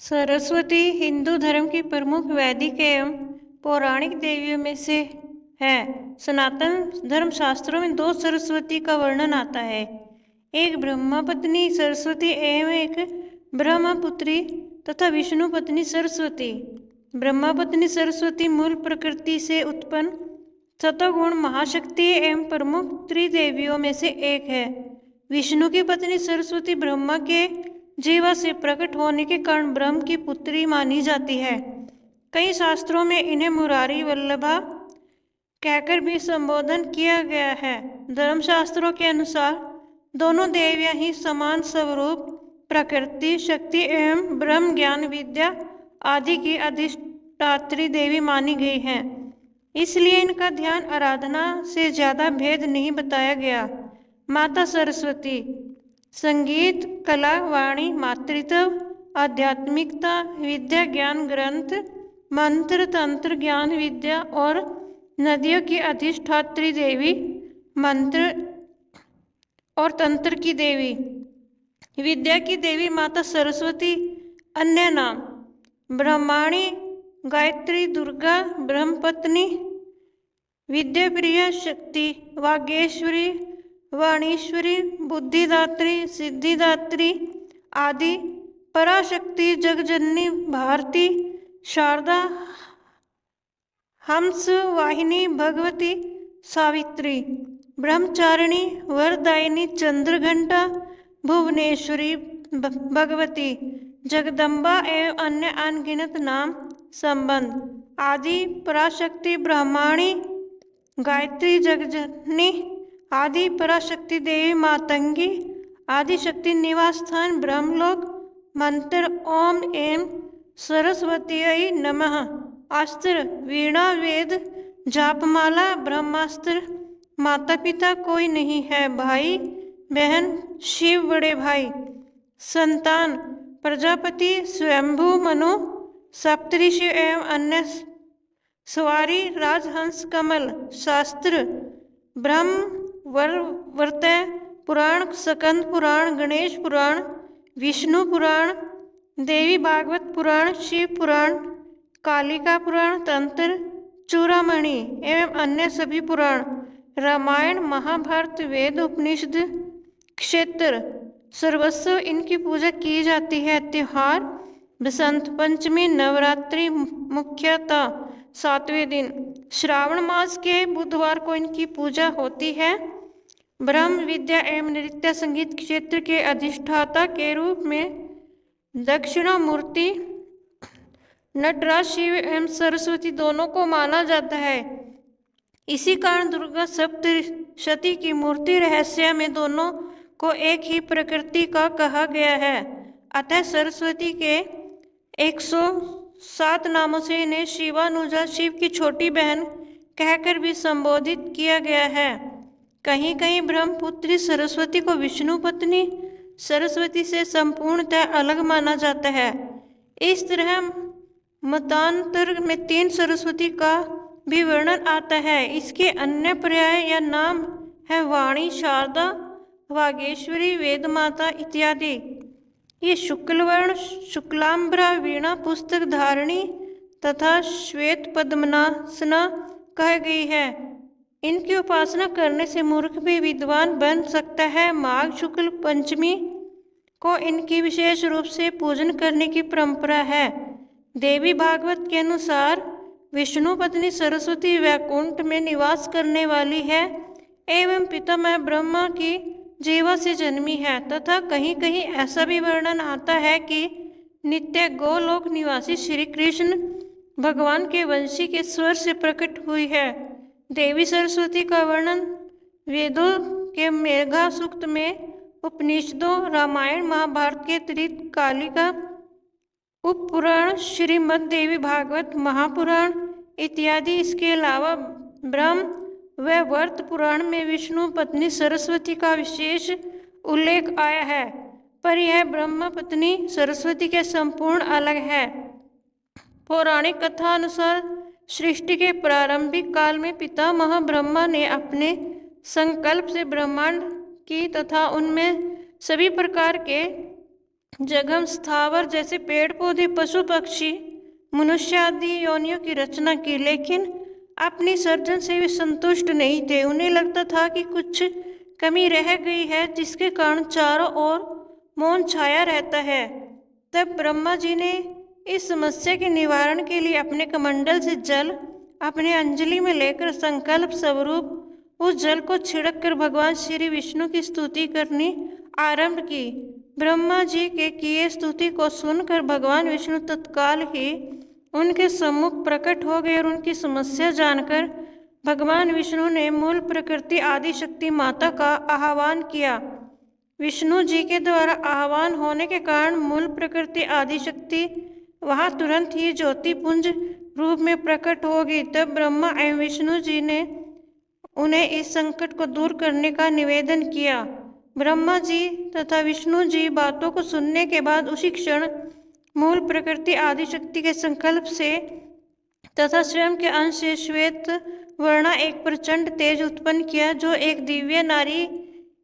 सरस्वती हिंदू धर्म की प्रमुख वैदिक एवं पौराणिक देवियों में से है। सनातन धर्म शास्त्रों में दो सरस्वती का वर्णन आता है, एक ब्रह्मा पत्नी सरस्वती एवं एक ब्रह्मपुत्री तथा विष्णु पत्नी सरस्वती। ब्रह्मा पत्नी सरस्वती मूल प्रकृति से उत्पन्न सतोगुण महाशक्ति एवं प्रमुख त्रिदेवियों में से एक है। विष्णु की पत्नी सरस्वती ब्रह्मा के जीवा से प्रकट होने के कारण ब्रह्म की पुत्री मानी जाती है। कई शास्त्रों में इन्हें मुरारी वल्लभा कहकर भी संबोधन किया गया है। धर्मशास्त्रों के अनुसार दोनों देवियां ही समान स्वरूप प्रकृति शक्ति एवं ब्रह्म ज्ञान विद्या आदि की अधिष्ठात्री देवी मानी गई हैं। इसलिए इनका ध्यान आराधना से ज़्यादा भेद नहीं बताया गया। माता सरस्वती संगीत कला वाणी मातृत्व आध्यात्मिकता विद्या ज्ञान ग्रंथ मंत्र तंत्र ज्ञान विद्या और नदियों की अधिष्ठात्री देवी, मंत्र और तंत्र की देवी, विद्या की देवी माता सरस्वती। अन्य नाम ब्रह्माणी गायत्री दुर्गा ब्रह्मपत्नी विद्याप्रिया शक्ति वागेश्वरी वाणीश्वरी बुद्धिदात्री सिद्धिदात्री आदि, पराशक्ति जगजननी भारती शारदा हंस वाहिनी भगवती सावित्री, ब्रह्मचारिणी वरदायिनी चंद्रघंटा भुवनेश्वरी भगवती जगदम्बा एवं अन्य अनगिनत नाम संबंध आदि। पराशक्ति ब्रह्माणी गायत्री जगजननी आदि, पराशक्ति देवी मातंगी आदि शक्ति निवास स्थान ब्रह्मलोक। मंत्र ओम एम सरस्वतीयै नमः। अस्त्र वीणा वेद जापमाला ब्रह्मास्त्र। माता पिता कोई नहीं है, भाई बहन शिव बड़े भाई। संतान प्रजापति स्वयंभू मनु सप्तऋषि एवं अन्य सवारी राजहंस कमल। शास्त्र ब्रह्म वर्त पुराण स्कंद पुराण गणेश पुराण विष्णु पुराण देवी भागवत पुराण शिव पुराण कालिका पुराण तंत्र चूड़ामणि एवं अन्य सभी पुराण। रामायण महाभारत वेद उपनिषद क्षेत्र सर्वस्व इनकी पूजा की जाती है। त्योहार बसंत पंचमी नवरात्रि मुख्यतः 7वें दिन श्रावण मास के बुधवार को इनकी पूजा होती है। ब्रह्म विद्या एवं नृत्य संगीत क्षेत्र के अधिष्ठाता के रूप में दक्षिणामूर्ति नटराज शिव एवं सरस्वती दोनों को माना जाता है। इसी कारण दुर्गा सप्तशती की मूर्ति रहस्य में दोनों को एक ही प्रकृति का कहा गया है। अतः सरस्वती के 107 नामों से इन्हें शिवानुजा शिव की छोटी बहन कहकर भी संबोधित किया गया है। कहीं कहीं ब्रह्मपुत्री सरस्वती को विष्णु पत्नी सरस्वती से संपूर्णतः अलग माना जाता है। इस तरह मतांतर में 3 सरस्वती का भी वर्णन आता है। इसके अन्य पर्याय या नाम है वाणी शारदा वागेश्वरी वेदमाता इत्यादि। ये शुक्लवर्ण शुक्लांबरा वीणा पुस्तक धारिणी तथा श्वेत पद्मनासना कह गई है। इनकी उपासना करने से मूर्ख भी विद्वान बन सकता है। माघ शुक्ल पंचमी को इनकी विशेष रूप से पूजन करने की परंपरा है। देवी भागवत के अनुसार विष्णु पत्नी सरस्वती वैकुंठ में निवास करने वाली है एवं पितामह ब्रह्मा की जीवा से जन्मी है, तथा कहीं कहीं ऐसा भी वर्णन आता है कि नित्य गोलोक निवासी श्री कृष्ण भगवान के वंशी के स्वर से प्रकट हुई है। देवी सरस्वती का वर्णन वेदों के मेघा सूक्त में, उपनिषदों रामायण महाभारत के अतिरिक्त कालिका उपपुराण श्रीमद् देवी भागवत महापुराण इत्यादि। इसके अलावा ब्रह्म व वर्त पुराण में विष्णु पत्नी सरस्वती का विशेष उल्लेख आया है, पर यह ब्रह्म पत्नी सरस्वती के संपूर्ण अलग है। पौराणिक कथा अनुसार सृष्टि के प्रारंभिक काल में पितामह ब्रह्मा ने अपने संकल्प से ब्रह्मांड की तथा उनमें सभी प्रकार के जगम स्थावर जैसे पेड़ पौधे, पशु पक्षी, मनुष्य आदि योनियों की रचना की, लेकिन अपनी सर्जन से वे संतुष्ट नहीं थे। उन्हें लगता था कि कुछ कमी रह गई है, जिसके कारण चारों ओर मौन छाया रहता है। तब ब्रह्मा जी ने इस समस्या के निवारण के लिए अपने कमंडल से जल अपने अंजलि में लेकर संकल्प स्वरूप उस जल को छिड़क कर भगवान श्री विष्णु की स्तुति करनी आरंभ की। ब्रह्मा जी के किए स्तुति को सुनकर भगवान विष्णु तत्काल ही उनके सम्मुख प्रकट हो गए और उनकी समस्या जानकर भगवान विष्णु ने मूल प्रकृति आदि शक्ति माता का आह्वान किया। विष्णु जी के द्वारा आह्वान होने के कारण मूल प्रकृति आदि शक्ति वहाँ तुरंत ही ज्योतिपुंज रूप में प्रकट होगी। तब ब्रह्मा एवं विष्णु जी ने उन्हें इस संकट को दूर करने का निवेदन किया। ब्रह्मा जी तथा विष्णु जी बातों को सुनने के बाद उसी क्षण मूल प्रकृति आदि शक्ति के संकल्प से तथा स्वयं के अंश से श्वेत वर्णा एक प्रचंड तेज उत्पन्न किया, जो एक दिव्य नारी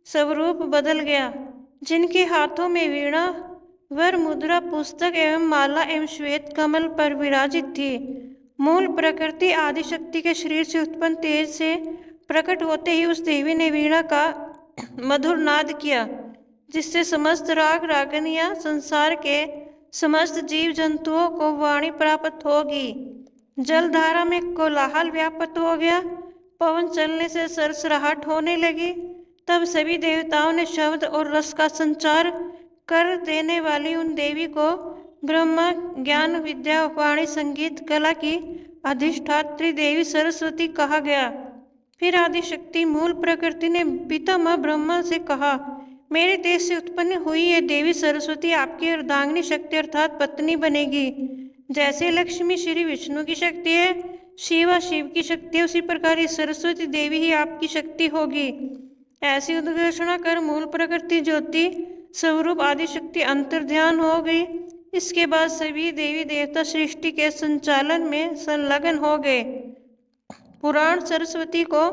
स्वरूप बदल गया, जिनके हाथों में वीणा, वर मुद्रा, पुस्तक एवं माला एवं श्वेत कमल पर विराजित थी। मूल प्रकृति आदि शक्ति के शरीर से उत्पन्न तेज से प्रकट होते ही उस देवी ने वीणा का मधुर नाद किया, जिससे समस्त राग रागनियां संसार के समस्त जीव जंतुओं को वाणी प्राप्त होगी। जलधारा में कोलाहल व्याप्त हो गया, पवन चलने से सरसराहट होने लगी। तब सभी देवताओं ने शब्द और रस का संचार कर देने वाली उन देवी को ब्रह्मा, ज्ञान, विद्या, वाणी, संगीत, कला की अधिष्ठात्री देवी सरस्वती कहा गया। फिर आदिशक्ति मूल प्रकृति ने पितामह ब्रह्मा से कहा, मेरे देश से उत्पन्न हुई ये देवी सरस्वती आपकी अर्धांगिनी शक्ति अर्थात पत्नी बनेगी। जैसे लक्ष्मी श्री विष्णु की शक्ति है, शिवा शिव की शक्ति है, उसी प्रकार ये सरस्वती देवी ही आपकी शक्ति होगी। ऐसी उद्घोषणा कर मूल प्रकृति ज्योति स्वरूप आदिशक्ति अंतर्ध्यान हो गई। इसके बाद सभी देवी देवता सृष्टि के संचालन में संलग्न हो गए। पुराण सरस्वती को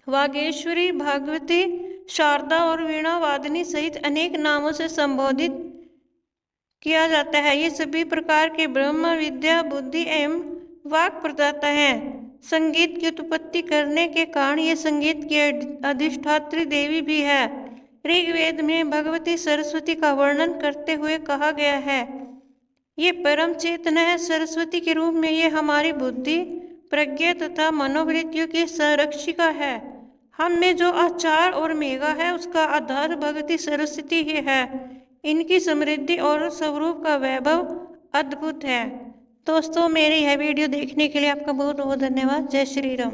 वागेश्वरी, भागवती, शारदा और वीणा वादिनी सहित अनेक नामों से संबोधित किया जाता है। ये सभी प्रकार के ब्रह्म, विद्या, बुद्धि एवं वाक प्रदाता हैं। संगीत की उत्पत्ति करने के कारण ये संगीत की अधिष्ठात्री देवी भी है। ऋग्वेद में भगवती सरस्वती का वर्णन करते हुए कहा गया है, ये परम चेतना है। सरस्वती के रूप में ये हमारी बुद्धि, प्रज्ञा तथा मनोवृत्तियों की संरक्षिका है। हम में जो आचार और मेघा है, उसका आधार भगवती सरस्वती ही है। इनकी समृद्धि और स्वरूप का वैभव अद्भुत है। दोस्तों, मेरी यह वीडियो देखने के लिए आपका बहुत बहुत धन्यवाद। जय श्री राम।